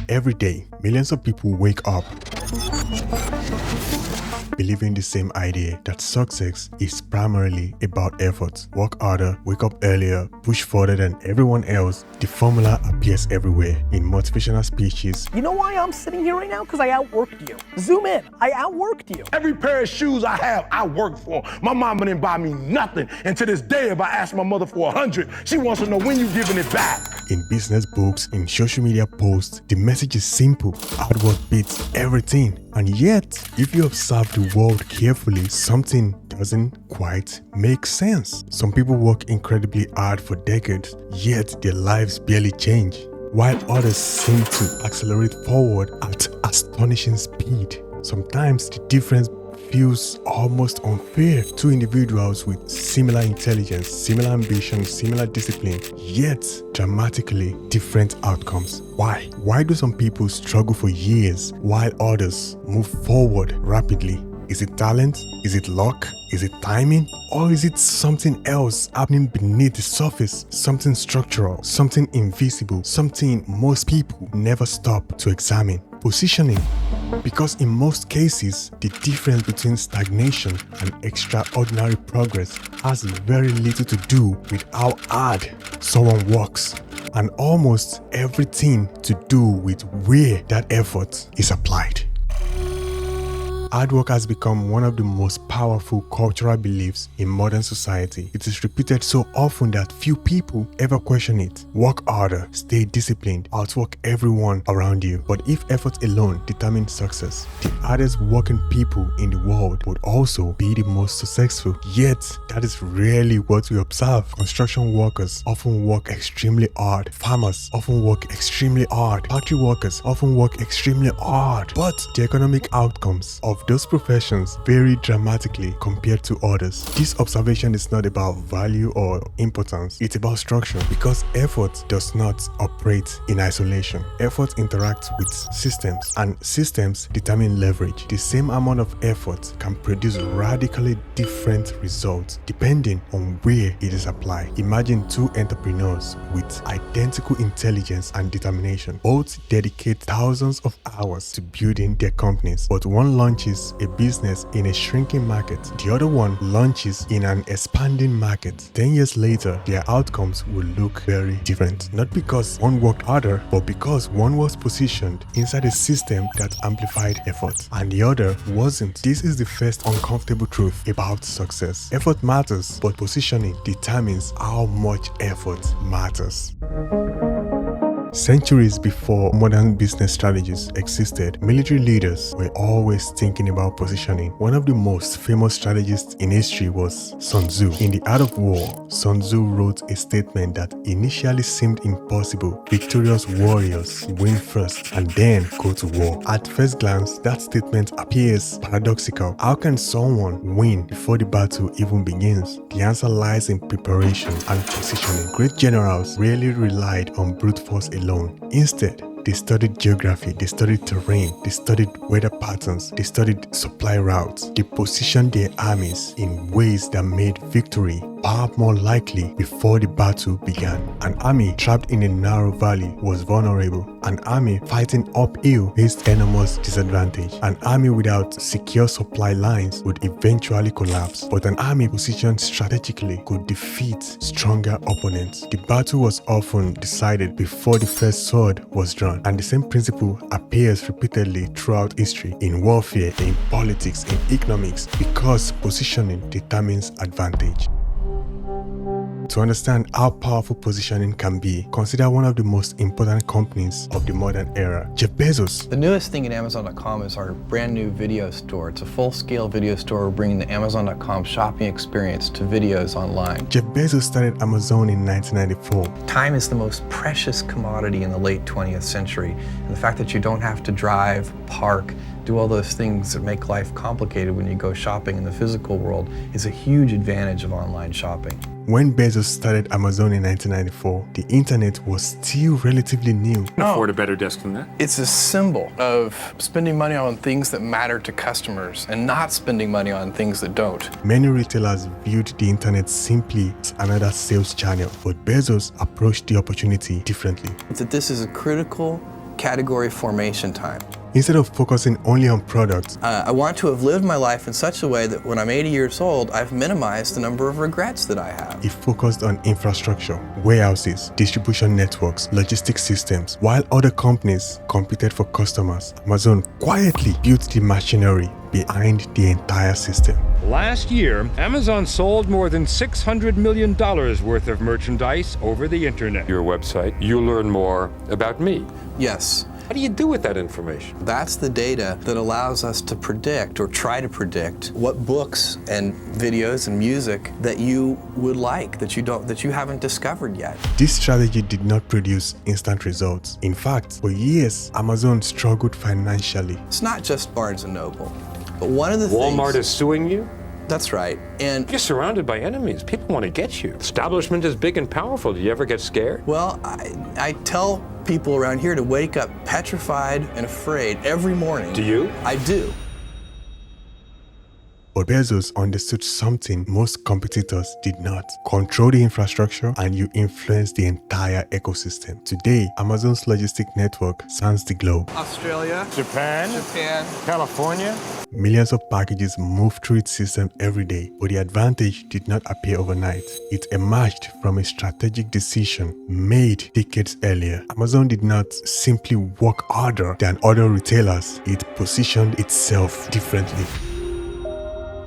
Every day, millions of people wake up believing the same idea that success is primarily about effort. Work harder, wake up earlier, push further than everyone else. The formula appears everywhere in motivational speeches. You know why I'm sitting here right now? Because I outworked you. Zoom in, I outworked you. Every pair of shoes I have, I worked for. My mama didn't buy me nothing. And to this day, if I ask my mother for 100, she wants to know when you giving it back. In business books, in social media posts, the message is simple. Hard work beats everything. And yet, if you observe the world carefully, something doesn't quite make sense. Some people work incredibly hard for decades, yet their lives barely change, while others seem to accelerate forward at astonishing speed. Sometimes the difference feels almost unfair. Two individuals with similar intelligence, similar ambition, similar discipline, yet dramatically different outcomes. Why? Why do some people struggle for years while others move forward rapidly? Is it talent? Is it luck? Is it timing? Or is it something else happening beneath the surface? Something structural, something invisible, something most people never stop to examine. Positioning. Because in most cases, the difference between stagnation and extraordinary progress has very little to do with how hard someone works, and almost everything to do with where that effort is applied. Hard work has become one of the most powerful cultural beliefs in modern society. It is repeated so often that few people ever question it. Work harder, stay disciplined, outwork everyone around you. But if effort alone determines success, the hardest working people in the world would also be the most successful. Yet, that is rarely what we observe. Construction workers often work extremely hard. Farmers often work extremely hard. Factory workers often work extremely hard. But the economic outcomes of those professions vary dramatically compared to others. This observation is not about value or importance, it's about structure, because effort does not operate in isolation. Effort interacts with systems, and systems determine leverage. The same amount of effort can produce radically different results depending on where it is applied. Imagine two entrepreneurs with identical intelligence and determination. Both dedicate thousands of hours to building their companies, but one launches a business in a shrinking market. The other one launches in an expanding market. 10 years later, their outcomes will look very different. Not because one worked harder, but because one was positioned inside a system that amplified effort, and the other wasn't. This is the first uncomfortable truth about success. Effort matters, but positioning determines how much effort matters. Centuries before modern business strategies existed, military leaders were always thinking about positioning. One of the most famous strategists in history was Sun Tzu. In The Art of War, Sun Tzu wrote a statement that initially seemed impossible. Victorious warriors win first and then go to war. At first glance, that statement appears paradoxical. How can someone win before the battle even begins? The answer lies in preparation and positioning. Great generals rarely relied on brute force alone. Instead, they studied geography, they studied terrain, they studied weather patterns, they studied supply routes. They positioned their armies in ways that made victory far more likely before the battle began. An army trapped in a narrow valley was vulnerable. An army fighting uphill faced enormous disadvantage. An army without secure supply lines would eventually collapse, but an army positioned strategically could defeat stronger opponents. The battle was often decided before the first sword was drawn, and the same principle appears repeatedly throughout history, in warfare, in politics, in economics, because positioning determines advantage. To understand how powerful positioning can be, consider one of the most important companies of the modern era, Jeff Bezos. The newest thing in Amazon.com is our brand new video store. It's a full-scale video store. We're bringing the Amazon.com shopping experience to videos online. Jeff Bezos started Amazon in 1994. Time is the most precious commodity in the late 20th century. And the fact that you don't have to drive, park, do all those things that make life complicated when you go shopping in the physical world is a huge advantage of online shopping. When Bezos started Amazon in 1994, the internet was still relatively new. Afford a better desk than that? It's a symbol of spending money on things that matter to customers and not spending money on things that don't. Many retailers viewed the internet simply as another sales channel, but Bezos approached the opportunity differently. That this is a critical category formation time. Instead of focusing only on products, I want to have lived my life in such a way that when I'm 80 years old, I've minimized the number of regrets that I have. it focused on infrastructure, warehouses, distribution networks, logistics systems. While other companies competed for customers, Amazon quietly built the machinery behind the entire system. Last year, Amazon sold more than $600 million worth of merchandise over the internet. Your website, you learn more about me. Yes. What do you do with that information? That's the data that allows us to predict or try to predict what books and videos and music that you would like that you haven't discovered yet. This strategy did not produce instant results. In fact, for years, Amazon struggled financially. It's not just Barnes & Noble, but one of the Walmart things... is suing you? That's right. And You're surrounded by enemies. People want to get you. Establishment is big and powerful. Do you ever get scared? well, I tell people around here to wake up petrified and afraid every morning. Do you? I do. But Bezos understood something most competitors did not. Control the infrastructure and you influence the entire ecosystem. Today, Amazon's logistic network spans the globe. Australia, Japan, California. Millions of packages move through its system every day, but the advantage did not appear overnight. It emerged from a strategic decision made decades earlier. Amazon did not simply work harder than other retailers, it positioned itself differently.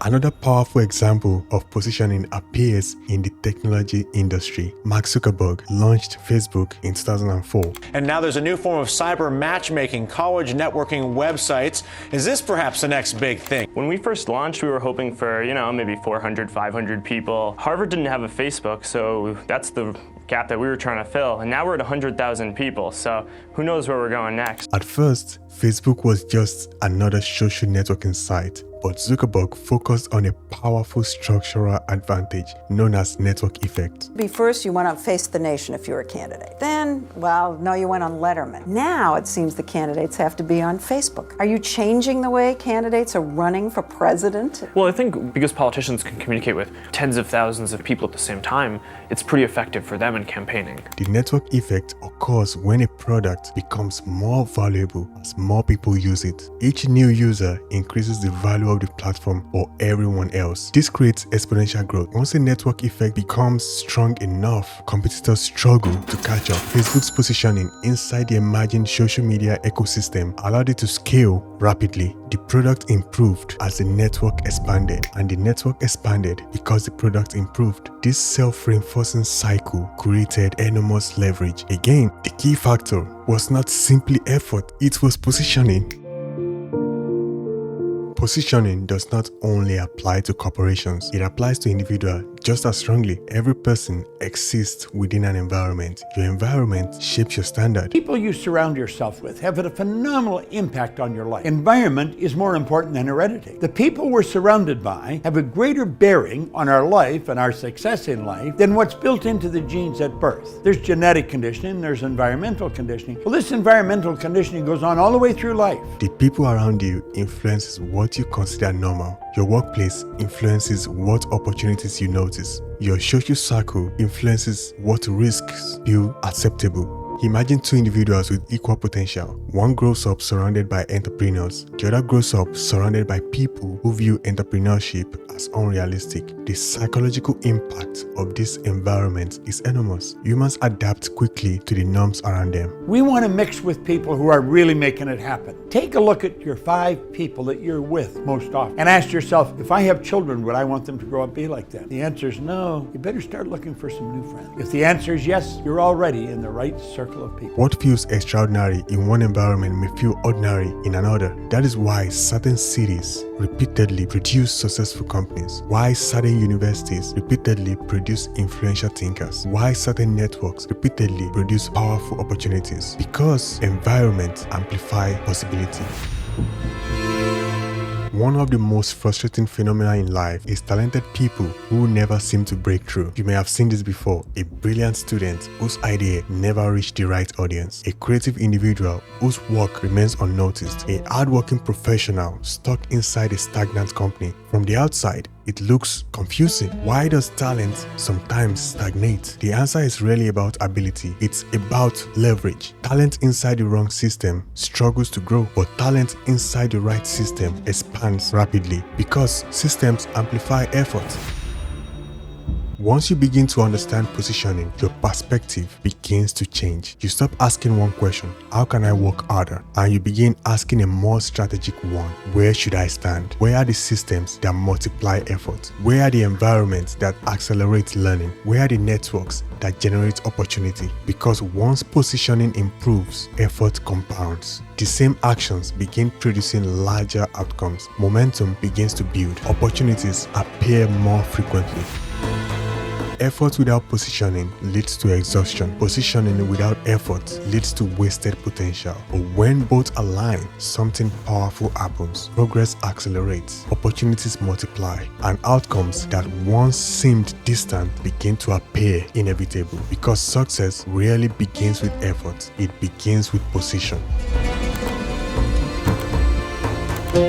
Another powerful example of positioning appears in the technology industry. Mark Zuckerberg launched Facebook in 2004. And now there's a new form of cyber matchmaking, college networking websites. Is this perhaps the next big thing? When we first launched, we were hoping for, maybe 400, 500 people. Harvard didn't have a Facebook, so that's the gap that we were trying to fill. And now we're at 100,000 people, so who knows where we're going next. At first, Facebook was just another social networking site, but Zuckerberg focused on a powerful structural advantage known as network effect. First, you went on Face the Nation if you were a candidate. Then, you went on Letterman. Now it seems the candidates have to be on Facebook. Are you changing the way candidates are running for president? Well, I think because politicians can communicate with tens of thousands of people at the same time, it's pretty effective for them in campaigning. The network effect occurs when a product becomes more valuable as more people use it. Each new user increases the value of the platform for everyone else. This creates exponential growth. Once a network effect becomes strong enough, competitors struggle to catch up. Facebook's positioning inside the emerging social media ecosystem allowed it to scale rapidly. The product improved as the network expanded, and the network expanded because the product improved. This self-reinforcing cycle created enormous leverage. Again, the key factor was not simply effort, it was positioning. Positioning does not only apply to corporations, it applies to individuals just as strongly. Every person exists within an environment. Your environment shapes your standard. People you surround yourself with have a phenomenal impact on your life. Environment is more important than heredity. The people we're surrounded by have a greater bearing on our life and our success in life than what's built into the genes at birth. There's genetic conditioning, there's environmental conditioning. Well, this environmental conditioning goes on all the way through life. The people around you influences what you consider normal. Your workplace influences what opportunities you notice. Your social circle influences what risks feel acceptable. Imagine two individuals with equal potential. One grows up surrounded by entrepreneurs. The other grows up surrounded by people who view entrepreneurship as unrealistic. The psychological impact of this environment is enormous. Humans adapt quickly to the norms around them. We want to mix with people who are really making it happen. Take a look at your 5 people that you're with most often and ask yourself, if I have children, would I want them to grow up be like them? The answer is no. You better start looking for some new friends. If the answer is yes, you're already in the right circle of people. What feels extraordinary in one environment may feel ordinary in another. That is why certain cities repeatedly produce successful companies, why certain universities repeatedly produce influential thinkers, why certain networks repeatedly produce powerful opportunities, because environment amplify possibility. One of the most frustrating phenomena in life is talented people who never seem to break through. You may have seen this before. A brilliant student whose idea never reached the right audience. A creative individual whose work remains unnoticed. A hardworking professional stuck inside a stagnant company. From the outside, it looks confusing. Why does talent sometimes stagnate? The answer is really about ability. It's about leverage. Talent inside the wrong system struggles to grow, but talent inside the right system expands rapidly because systems amplify effort. Once you begin to understand positioning, your perspective begins to change. You stop asking one question, how can I work harder? And you begin asking a more strategic one, where should I stand? Where are the systems that multiply effort? Where are the environments that accelerate learning? Where are the networks that generate opportunity? Because once positioning improves, effort compounds. The same actions begin producing larger outcomes. Momentum begins to build. Opportunities appear more frequently. Effort without positioning leads to exhaustion. Positioning without effort leads to wasted potential. But when both align, something powerful happens. Progress accelerates, opportunities multiply, and outcomes that once seemed distant begin to appear inevitable. Because success rarely begins with effort, it begins with position.